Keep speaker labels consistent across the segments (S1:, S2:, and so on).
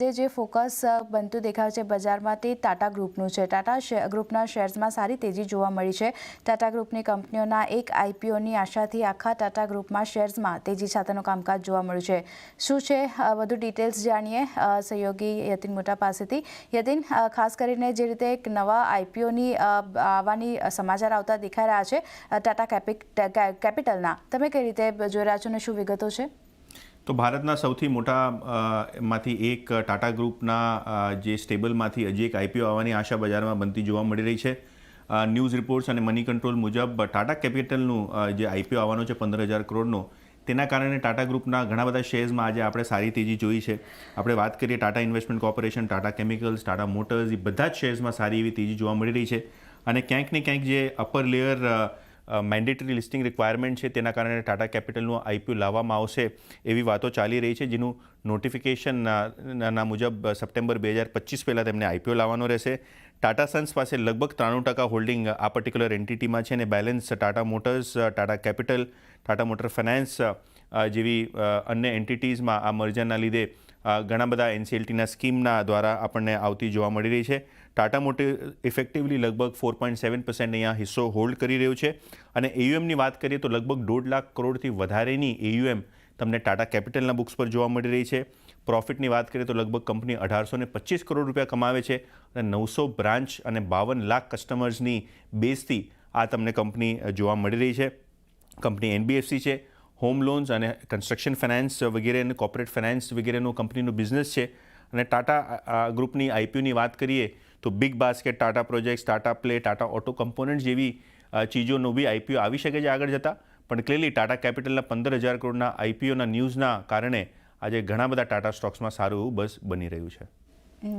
S1: જે ફોકસ બનતું દેખાય છે બજારમાં તે ટાટા ગ્રુપનું છે। ટાટા ગ્રુપના શેર્સમાં સારી તેજી જોવા મળી છે। ટાટા ગ્રુપની કંપનીઓના એક આઈપીઓની આશાથી આખા ટાટા ગ્રુપમાં શેર્સમાં તેજી સાથેનું કામકાજ જોવા મળ્યું છે। શું છે વધુ ડિટેલ્સ જાણીએ સહયોગી યતિન મોટા પાસેથી। યતિન, ખાસ કરીને જે રીતે એક નવા આઈપીઓની આવવાની સમાચાર આવતા દેખાઈ રહ્યા છે ટાટા કેપિટલના, તમે કઈ રીતે જોઈ રહ્યા છો અને શું વિગતો છે?
S2: તો ભારતના સૌથી મોટા માંથી એક ટાટા ગ્રુપના જે સ્ટેબલમાંથી હજી એક આઈપીઓ આવવાની આશા બજારમાં બનતી જોવા મળી રહી છે। ન્યૂઝ રિપોર્ટ્સ અને મની કંટ્રોલ મુજબ ટાટા કેપિટલનું જે આઈપીઓ આવવાનો છે 15,000 કરોડનો, તેના કારણે ટાટા ગ્રુપના ઘણા બધા શેર્સમાં આજે આપણે સારી તેજી જોઈ છે। આપણે વાત કરીએ Tata investment corporation, Tata chemicals, Tata motors, એ બધા જ શેર્સમાં સારી એવી તેજી જોવા મળી રહી છે। અને ક્યાંક ને ક્યાંક જે upper layer mandatory listing requirement છે તેના કારણે ટાટા કેપિટલનું આઈપીઓ લાવવામાં આવશે એવી વાતો ચાલી રહી છે, જેનું નોટિફિકેશનના મુજબ સપ્ટેમ્બર 2025 પહેલાં તેમને આઈપીઓ લાવવાનો રહેશે। ટાટા સન્સ પાસે લગભગ 93% હોલ્ડિંગ આ પર્ટિક્યુલર એન્ટિટીમાં છે અને balance Tata motors, Tata capital, Tata motor finance જેવી અન્ય એન્ટિટીઝમાં આ મર્જરના લીધે ઘણા બધા એનસીએલટીના સ્કીમના દ્વારા આપણને આવતી જોવા મળી રહી છે। ટાટા મોટર ઇફેક્ટિવલી લગભગ 4.7% અહીંયા હિસ્સો હોલ્ડ કરી રહ્યું છે અને એયુએમની વાત કરીએ તો લગભગ 1.5 લાખ કરોડથી વધારેની એયુએમ તમને ટાટા કેપિટલના બુક્સ પર જોવા મળી રહી છે। પ્રોફિટની વાત કરીએ તો લગભગ કંપની 1825 કરોડ રૂપિયા કમાવે છે અને 900 બ્રાન્ચ અને 52 લાખ કસ્ટમર્સની બેઝથી આ તમને કંપની જોવા મળી રહી છે। કંપની એનબીએફસી છે, હોમ લોન્સ અને કન્સ્ટ્રક્શન ફાઇનાન્સ વગેરે અને કોર્પોરેટ ફાઇનાન્સ વગેરેનું કંપનીનું બિઝનેસ છે। અને ટાટા ગ્રુપની આઈપીઓની વાત કરીએ તો big basket, Tata projects, Tata play, Tata auto component જેવી ચીજોનું બી આઈપીઓ આવી શકે છે આગળ જતાં, પણ ક્લિયરલી ટાટા કેપિટલના 15,000 કરોડના આઈપીઓના ન્યૂઝના કારણે આજે ઘણા બધા ટાટા સ્ટોક્સમાં સારું એવું બઝ બની રહ્યું છે।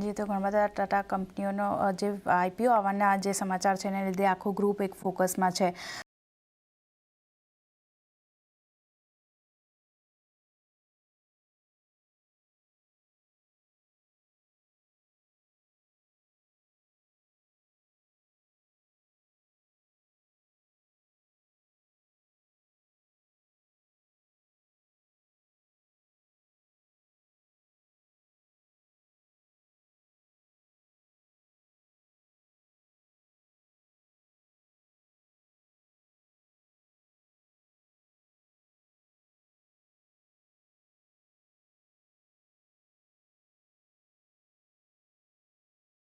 S1: જી, તો ઘણા બધા ટાટા કંપનીઓનો જે આઈપીઓ આવવાના જે સમાચાર છે એને લીધે આખો ગ્રુપ એક ફોકસમાં છે।